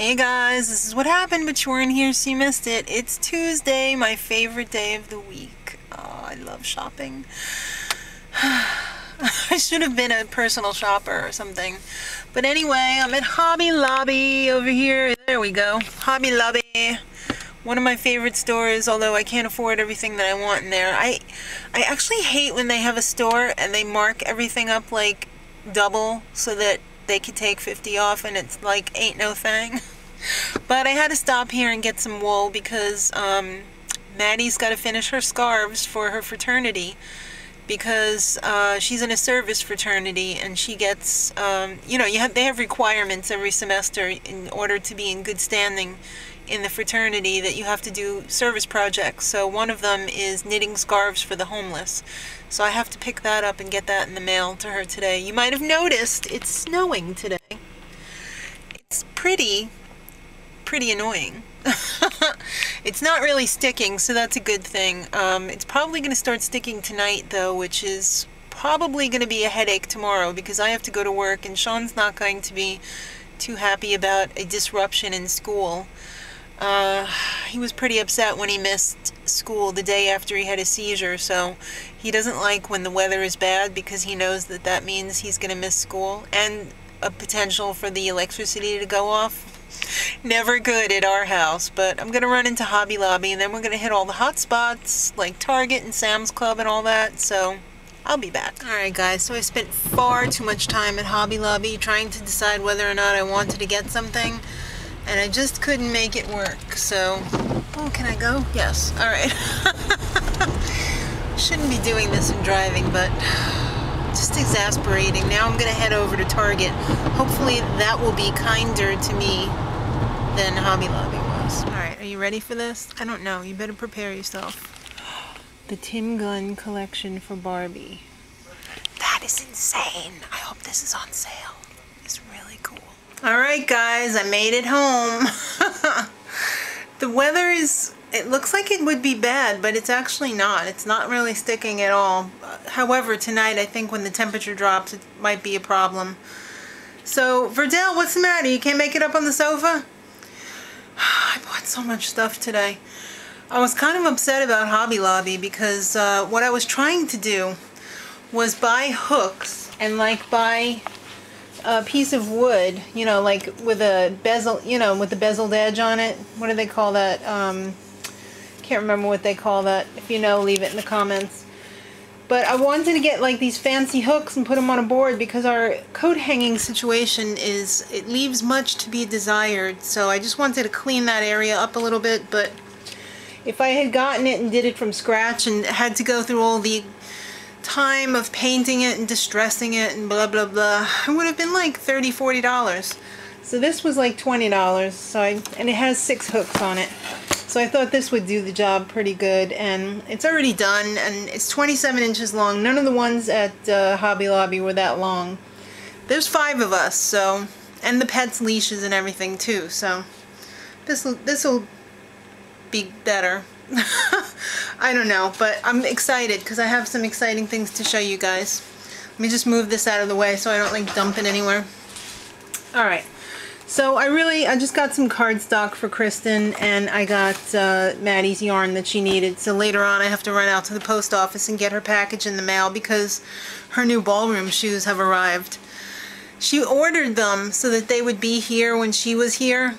Hey guys, this is what happened, but you weren't here so you missed it. It's Tuesday, my favorite day of the week. Oh, I love shopping. I should have been a personal shopper or something. But anyway, I'm at Hobby Lobby over here. There we go. Hobby Lobby. One of my favorite stores, although I can't afford everything that I want in there. I actually hate when they have a store and they mark everything up like double so that they could take 50 off and it's like ain't no thing. But I had to stop here and get some wool because Maddie's got to finish her scarves for her fraternity because she's in a service fraternity and she gets, you know, they have requirements every semester in order to be in good standing in the fraternity that you have to do service projects. So one of them is knitting scarves for the homeless. So I have to pick that up and get that in the mail to her today. You might have noticed it's snowing today. It's pretty annoying. It's not really sticking, so that's a good thing. It's probably going to start sticking tonight though, which is probably going to be a headache tomorrow because I have to go to work and Sean's not going to be too happy about a disruption in school. He was pretty upset when he missed school the day after he had a seizure, so he doesn't like when the weather is bad because he knows that that means he's going to miss school and a potential for the electricity to go off. Never good at our house, but I'm going to run into Hobby Lobby and then we're going to hit all the hot spots like Target and Sam's Club and all that, so I'll be back. Alright guys, so I spent far too much time at Hobby Lobby trying to decide whether or not I wanted to get something. And I just couldn't make it work, so... Oh, can I go? Yes. Alright. Shouldn't be doing this and driving, but... just exasperating. Now I'm gonna head over to Target. Hopefully that will be kinder to me than Hobby Lobby was. Alright, are you ready for this? I don't know. You better prepare yourself. The Tim Gunn collection for Barbie. That is insane. I hope this is on sale. It's really cool. Alright guys, I made it home. The weather is, it looks like it would be bad, but it's actually not. It's not really sticking at all. However, tonight I think when the temperature drops it might be a problem. So, Verdell, what's the matter? You can't make it up on the sofa? I bought so much stuff today. I was kind of upset about Hobby Lobby because what I was trying to do was buy hooks and like buy a piece of wood, you know, like with a bezel, you know, with the bezeled edge on it. What do they call that? Can't remember what they call that. If you know, leave it in the comments. But I wanted to get like these fancy hooks and put them on a board because our coat hanging situation is, it leaves much to be desired. So I just wanted to clean that area up a little bit. But if I had gotten it and did it from scratch and had to go through all the time of painting it and distressing it and blah blah blah, it would have been like $30–40. So this was like $20. So and it has 6 hooks on it. So I thought this would do the job pretty good, and it's already done, and it's 27 inches long. None of the ones at Hobby Lobby were that long. There's 5 of us, so, and the pets' leashes and everything too. So this'll be better. I don't know, but I'm excited because I have some exciting things to show you guys. Let me just move this out of the way so I don't like dump it anywhere. Alright, so I just got some cardstock for Kristen and I got Maddie's yarn that she needed. So later on I have to run out to the post office and get her package in the mail because her new ballroom shoes have arrived. She ordered them so that they would be here when she was here.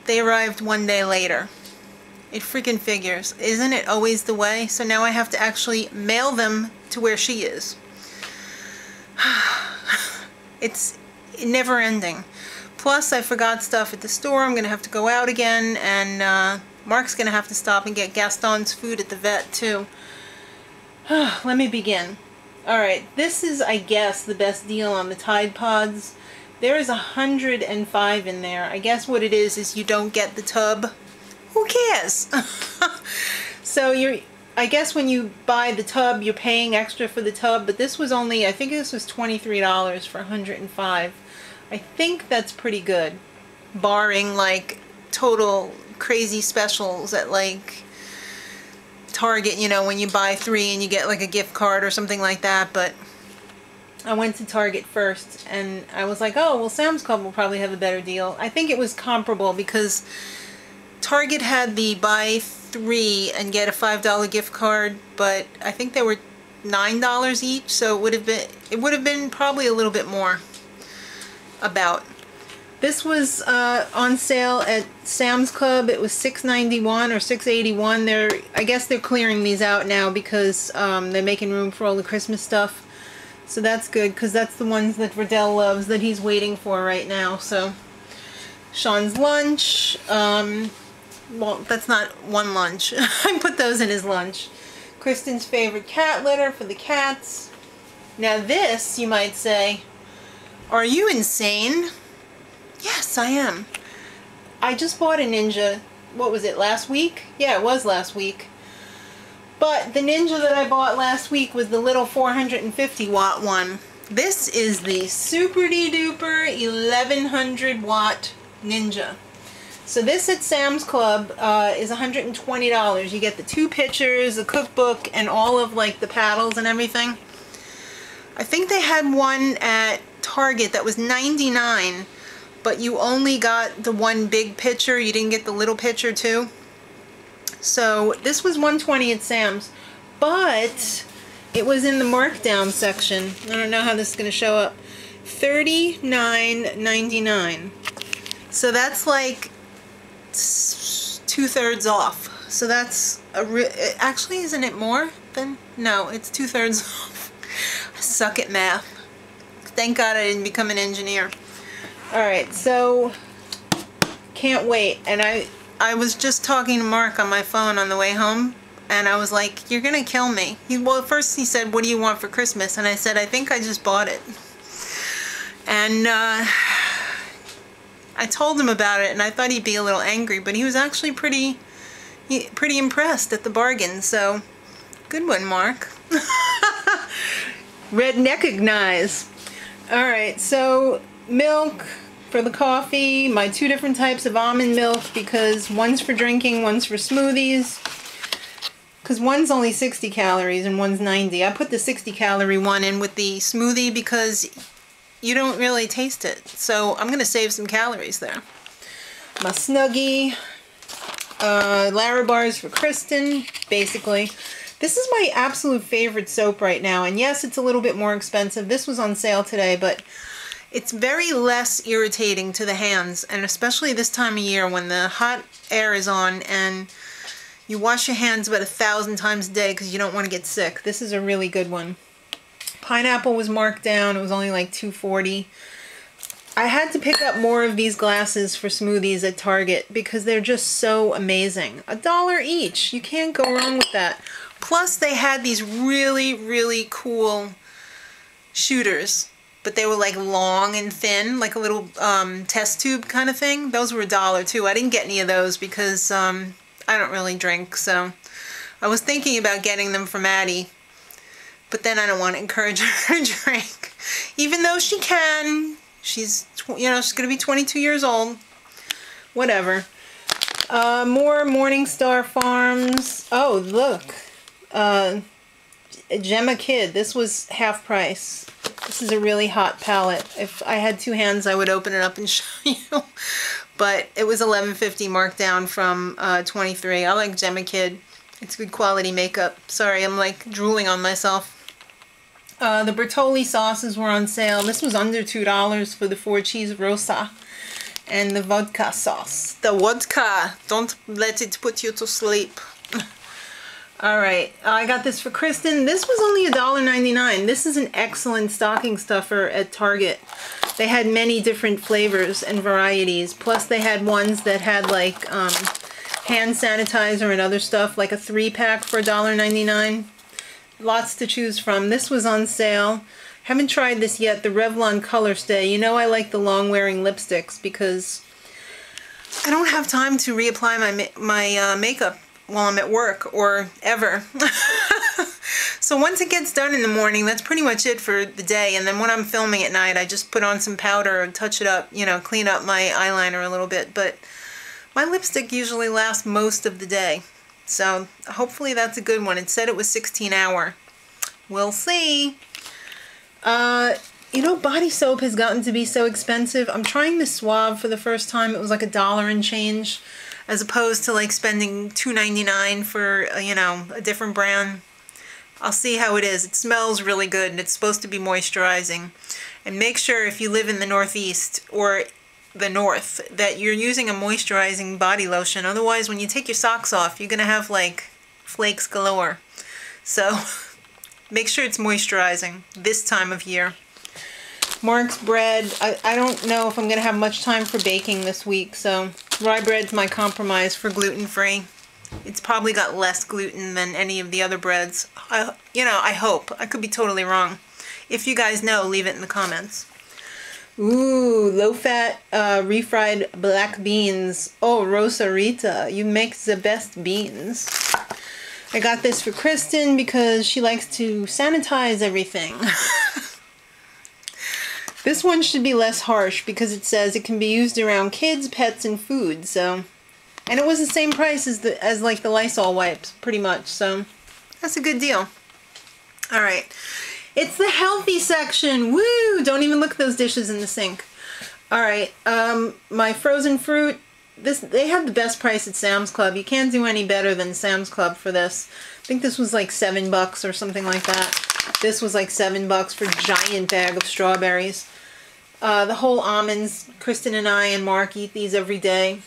They arrived 1 day later. It freaking figures. Isn't it always the way? So now I have to actually mail them to where she is. It's never ending. Plus I forgot stuff at the store. I'm going to have to go out again, and Mark's going to have to stop and get Gaston's food at the vet too. Let me begin. Alright, this is, I guess, the best deal on the Tide Pods. There is 105 in there. I guess what it is you don't get the tub. Who cares? So I guess when you buy the tub, you're paying extra for the tub, but this was only, I think this was $23 for 105. I think that's pretty good, barring like total crazy specials at like Target, you know, when you buy 3 and you get like a gift card or something like that. But I went to Target first, and I was like, oh, well, Sam's Club will probably have a better deal. I think it was comparable because Target had the buy 3 and get a $5 gift card, but I think they were $9 each, so it would have been probably a little bit more. About. This was on sale at Sam's Club. It was $6.91 or $6.81. I guess they're clearing these out now because they're making room for all the Christmas stuff. So that's good, because that's the ones that Riddell loves, that he's waiting for right now. So Sean's lunch. Well, that's not one lunch. I put those in his lunch. Kristen's favorite cat litter for the cats. Now this, you might say, are you insane? Yes, I am. I just bought a Ninja, what was it, last week? Yeah, it was last week. But the Ninja that I bought last week was the little 450 watt one. This is the super-de-duper 1100 watt Ninja. So this at Sam's Club is $120. You get the 2 pitchers, the cookbook, and all of like the paddles and everything. I think they had one at Target that was $99, but you only got the 1 big pitcher. You didn't get the little pitcher too. So this was $120 at Sam's, but it was in the markdown section. I don't know how this is going to show up. $39.99. So that's like 2/3 off. So that's actually, isn't it more than? No, it's 2/3 off. I suck at math. Thank God I didn't become an engineer. Alright, so can't wait. And I was just talking to Mark on my phone on the way home, and I was like, you're gonna kill me. Well, first he said, what do you want for Christmas? And I said, I think I just bought it. And I told him about it, and I thought he'd be a little angry, but he was actually pretty impressed at the bargain. So good one, Mark. Redneckignize. Alright, so milk for the coffee, my 2 different types of almond milk, because one's for drinking, one's for smoothies. Because one's only 60 calories and one's 90. I put the 60 calorie one in with the smoothie because you don't really taste it. So I'm going to save some calories there. My Snuggie, Larabars for Kristen, basically. This is my absolute favorite soap right now. And yes, it's a little bit more expensive. This was on sale today, but it's very less irritating to the hands, and especially this time of year when the hot air is on and you wash your hands about 1,000 times a day because you don't want to get sick. This is a really good one. Pineapple was marked down. It was only like $2.40. I had to pick up more of these glasses for smoothies at Target because they're just so amazing. $1 each. You can't go wrong with that. Plus they had these really, really cool shooters. But they were like long and thin, like a little test tube kind of thing. Those were $1 too. I didn't get any of those because I don't really drink. So I was thinking about getting them for Maddie. But then I don't want to encourage her to drink. Even though she can. She's, you know, she's going to be 22 years old. Whatever. More Morningstar Farms. Oh, look. Gemma Kid. This was half price. This is a really hot palette. If I had 2 hands, I would open it up and show you. But it was $11.50 marked down from $23. I like Gemma Kid. It's good quality makeup. Sorry, I'm like drooling on myself. The Bertolli sauces were on sale. This was under $2 for the 4-cheese rosa and the vodka sauce. The vodka. Don't let it put you to sleep. Alright, I got this for Kristen. This was only $1.99. This is an excellent stocking stuffer at Target. They had many different flavors and varieties. Plus they had ones that had like hand sanitizer and other stuff, like a 3-pack for $1.99. Lots to choose from. This was on sale. Haven't tried this yet, the Revlon Color Stay. You know I like the long-wearing lipsticks because I don't have time to reapply my makeup while I'm at work or ever. So once it gets done in the morning, that's pretty much it for the day. And then when I'm filming at night, I just put on some powder and touch it up, you know, clean up my eyeliner a little bit. But my lipstick usually lasts most of the day. So hopefully that's a good one. It said it was 16 hour. We'll see. You know, body soap has gotten to be so expensive. I'm trying the Suave for the first time. It was like $1 and change, as opposed to like spending $2.99 for, you know, a different brand. I'll see how it is. It smells really good, and it's supposed to be moisturizing. And make sure if you live in the Northeast or the North that you're using a moisturizing body lotion. Otherwise, when you take your socks off, you're going to have like flakes galore. So make sure it's moisturizing this time of year. Mark's bread. I don't know if I'm going to have much time for baking this week, so rye bread's my compromise for gluten-free. It's probably got less gluten than any of the other breads. You know, I hope. I could be totally wrong. If you guys know, leave it in the comments. Ooh, low-fat refried black beans. Oh, Rosarita, you make the best beans. I got this for Kristen because she likes to sanitize everything. This one should be less harsh because it says it can be used around kids, pets, and food. So, and it was the same price as like the Lysol wipes, pretty much. So, that's a good deal. All right, it's the healthy section. Woo! Don't even look at those dishes in the sink. All right, my frozen fruit. They have the best price at Sam's Club. You can't do any better than Sam's Club for this. I think this was like $7 or something like that. This was like $7 for a giant bag of strawberries. The whole almonds, Kristen and I and Mark eat these every day.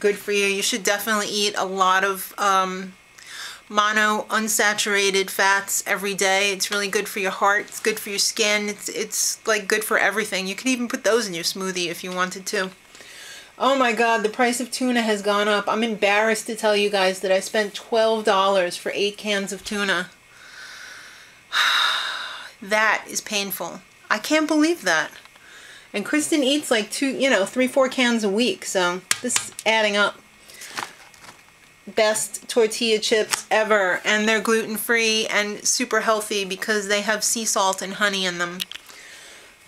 Good for you. You should definitely eat a lot of mono unsaturated fats every day. It's really good for your heart. It's good for your skin. It's like good for everything. You could even put those in your smoothie if you wanted to. Oh my God, the price of tuna has gone up. I'm embarrassed to tell you guys that I spent $12 for 8 cans of tuna. That is painful. I can't believe that. And Kristen eats like 3-4 cans a week, so this is adding up. Best tortilla chips ever, and they're gluten-free and super healthy because they have sea salt and honey in them.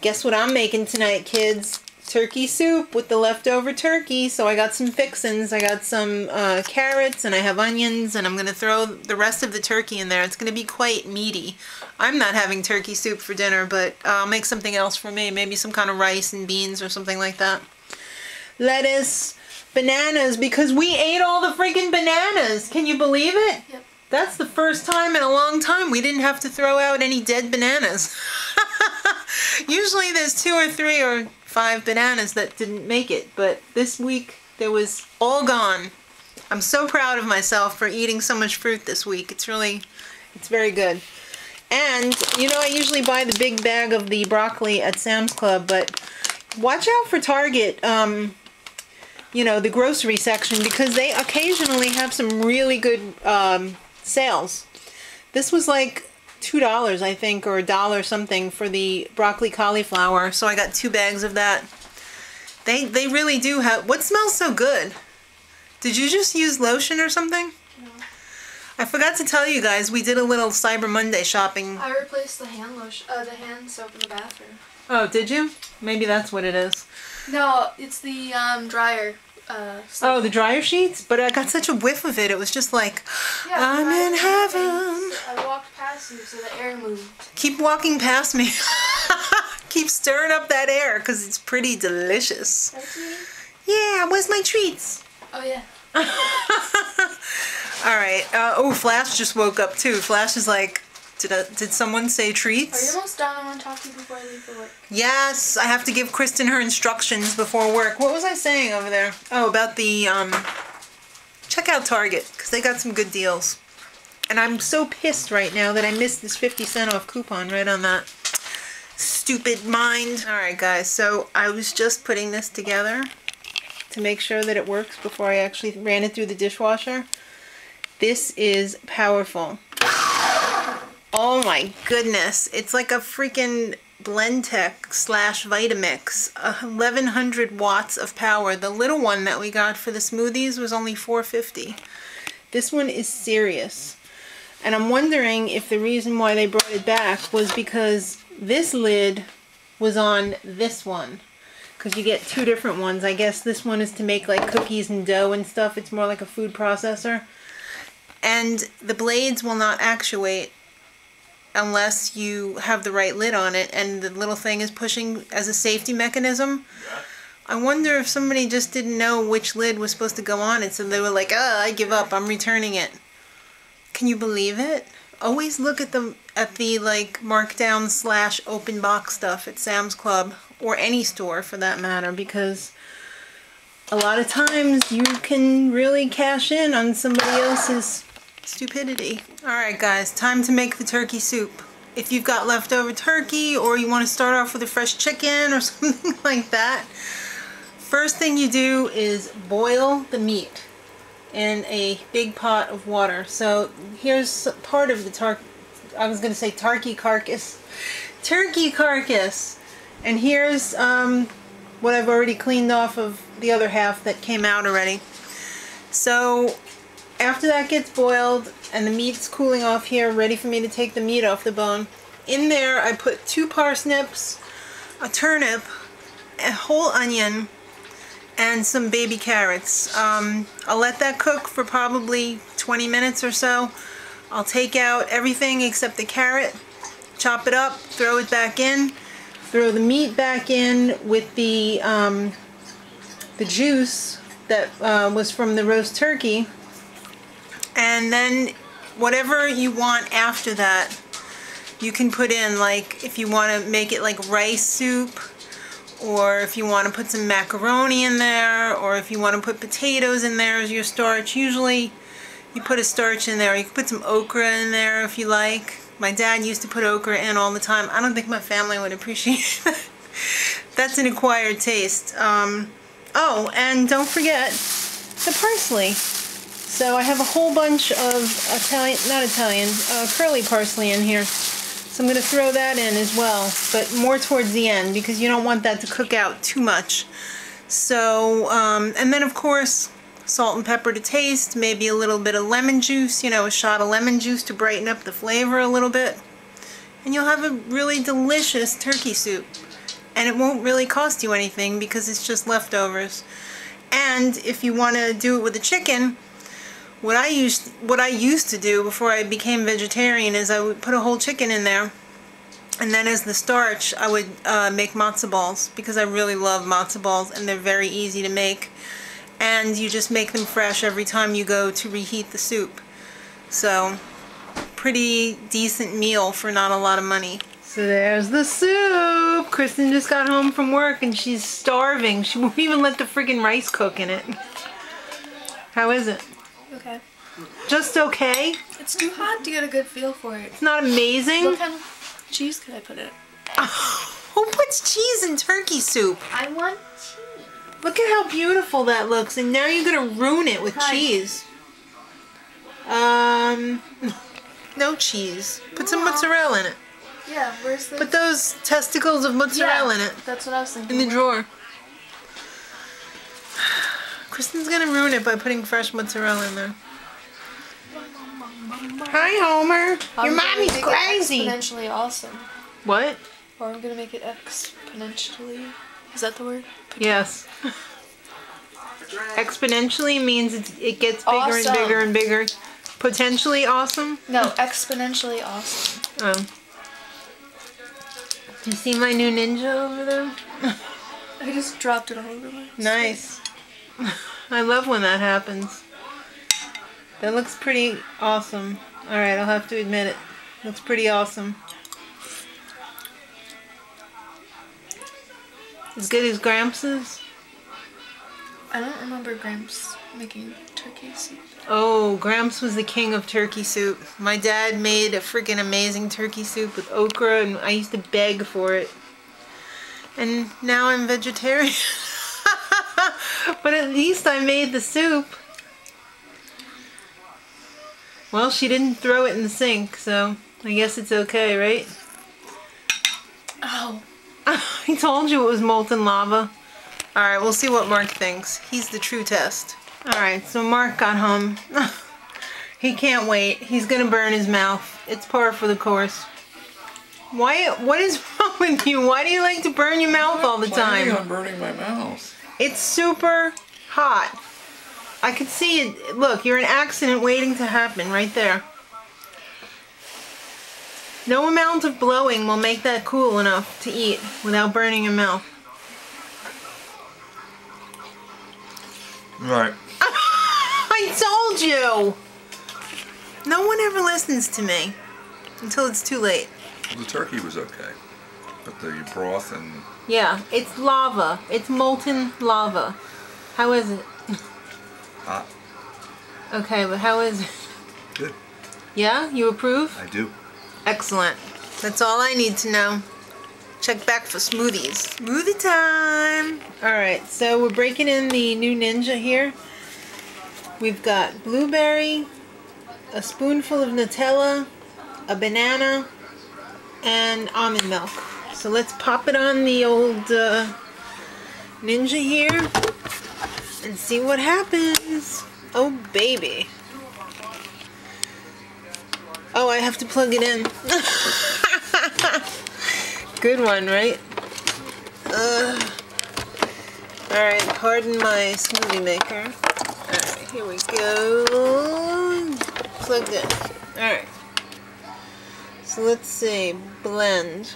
Guess what I'm making tonight, kids? Turkey soup with the leftover turkey. So I got some fixins. I got some carrots, and I have onions, and I'm going to throw the rest of the turkey in there. It's going to be quite meaty. I'm not having turkey soup for dinner, but I'll make something else for me. Maybe some kind of rice and beans or something like that. Lettuce, bananas, because we ate all the freaking bananas. Can you believe it? Yep. That's the first time in a long time we didn't have to throw out any dead bananas. Usually there's 2 or 3 or 5 bananas that didn't make it, but this week there was all gone. I'm so proud of myself for eating so much fruit this week. It's very good. And, you know, I usually buy the big bag of the broccoli at Sam's Club, but watch out for Target, you know, the grocery section, because they occasionally have some really good sales. This was like $2, I think, or $1 something for the broccoli cauliflower, so I got 2 bags of that. They really do have... What smells so good? Did you just use lotion or something? No. I forgot to tell you guys, we did a little Cyber Monday shopping. I replaced the hand soap in the bathroom. Oh, did you? Maybe that's what it is. No, it's the dryer. Oh, the dryer sheets? But I got such a whiff of it. It was just like, yeah, I'm in heaven. I walked past you, so the air moved. Keep walking past me. Keep stirring up that air, because it's pretty delicious. Yeah, where's my treats? Oh, yeah. Alright. Oh, Flash just woke up, too. Flash is like, did someone say treats? Are you almost done? I want to talk to you before I leave for work. Yes, I have to give Kristen her instructions before work. What was I saying over there? Oh, about the, check out Target, because they got some good deals. And I'm so pissed right now that I missed this 50% off coupon right on that. Stupid mind. Alright guys, so I was just putting this together to make sure that it works before I actually ran it through the dishwasher. This is powerful. Oh my goodness. It's like a freaking Blendtec / Vitamix. 1100 watts of power. The little one that we got for the smoothies was only $4.50. This one is serious. And I'm wondering if the reason why they brought it back was because this lid was on this one. Because you get 2 different ones. I guess this one is to make like cookies and dough and stuff. It's more like a food processor. And the blades will not actuate unless you have the right lid on it and the little thing is pushing as a safety mechanism. I wonder if somebody just didn't know which lid was supposed to go on it, so they were like, oh, I give up, I'm returning it. Can you believe it? Always look at the like markdown / open box stuff at Sam's Club, or any store for that matter, because a lot of times you can really cash in on somebody else's stupidity. Alright guys, time to make the turkey soup. If you've got leftover turkey, or you want to start off with a fresh chicken or something like that, first thing you do is boil the meat in a big pot of water. So here's part of the turkey carcass. Turkey carcass! And here's what I've already cleaned off of the other half that came out already. So after that gets boiled and the meat's cooling off here, ready for me to take the meat off the bone, in there I put 2 parsnips, a turnip, a whole onion, and some baby carrots. I'll let that cook for probably 20 minutes or so. I'll take out everything except the carrot, chop it up, throw it back in, throw the meat back in with the juice that was from the roast turkey, and then whatever you want after that you can put in. Like if you want to make it like rice soup, or if you want to put some macaroni in there, or if you want to put potatoes in there as your starch. Usually you put a starch in there. You can put some okra in there if you like. My dad used to put okra in all the time. I don't think my family would appreciate that. That's an acquired taste. Oh, and don't forget the parsley. So I have a whole bunch of curly parsley in here. So I'm going to throw that in as well, but more towards the end because you don't want that to cook out too much. So, and then of course, salt and pepper to taste, maybe a little bit of lemon juice, you know, a shot of lemon juice to brighten up the flavor a little bit. And you'll have a really delicious turkey soup. And it won't really cost you anything because it's just leftovers. And if you want to do it with the chicken, what I used to do before I became vegetarian is I would put a whole chicken in there, and then as the starch I would make matzo balls, because I really love matzo balls and they're very easy to make, and you just make them fresh every time you go to reheat the soup. So pretty decent meal for not a lot of money. So there's the soup. Kristen just got home from work and she's starving. She won't even let the friggin' rice cook in it. How is it? Okay. Just okay? It's too hot to get a good feel for it. It's not amazing? What kind of cheese could I put in it? Who puts cheese in turkey soup? I want cheese. Look at how beautiful that looks, and now you're gonna ruin it with cheese. No cheese. Put some mozzarella in it. Yeah, where's the... Put those testicles of mozzarella in it. That's what I was thinking. In the drawer. Kristen's gonna ruin it by putting fresh mozzarella in there. Hi, Homer. Your mommy's crazy. Exponentially awesome. What? Or I'm gonna make it exponentially. Is that the word? Yes. Exponentially means it gets bigger Awesome. and bigger and bigger. Potentially awesome? No, exponentially awesome. Oh. Do you see my new ninja over there? I just dropped it all over my Nice. I love when that happens. That looks pretty awesome. Alright, I'll have to admit it. Looks pretty awesome. As good as Gramps'? I don't remember Gramps making turkey soup. Oh, Gramps was the king of turkey soup. My dad made a freaking amazing turkey soup with okra, and I used to beg for it. And now I'm vegetarian. But at least I made the soup. Well, she didn't throw it in the sink, so I guess it's okay, right? Oh. I told you it was molten lava. Alright, we'll see what Mark thinks. He's the true test. Alright, so Mark got home. He can't wait. He's gonna burn his mouth. It's par for the course. What is wrong with you? Why do you like to burn your mouth all the time? I'm burning my mouth. It's super hot. I could see it. Look, you're an accident waiting to happen right there. No amount of blowing will make that cool enough to eat without burning your mouth. Right. I told you! No one ever listens to me until it's too late. The turkey was okay, but the broth and... Yeah, it's lava. It's molten lava. How is it? Hot. Okay, but how is it? Good. Yeah? You approve? I do. Excellent. That's all I need to know. Check back for smoothies. Smoothie time! Alright, so we're breaking in the new Ninja here. We've got blueberry, a spoonful of Nutella, a banana, and almond milk. So let's pop it on the old Ninja here and see what happens. Oh baby. Oh, I have to plug it in. Good one, right? Alright, pardon my smoothie maker. Alright, here we go. Plugged in. Alright. So let's see. Blend.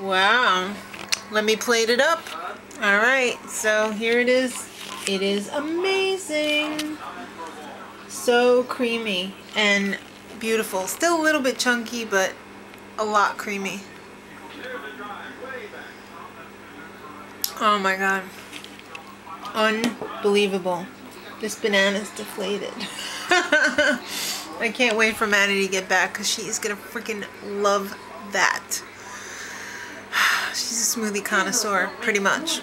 Wow. Let me plate it up. Alright, so here it is. It is amazing. So creamy and beautiful. Still a little bit chunky, but a lot creamy. Oh my god. Unbelievable. This banana's deflated. I can't wait for Maddie to get back because she is going to freaking love that. She's a smoothie connoisseur, pretty much.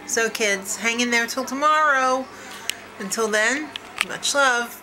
So kids, hang in there till tomorrow. Until then, much love.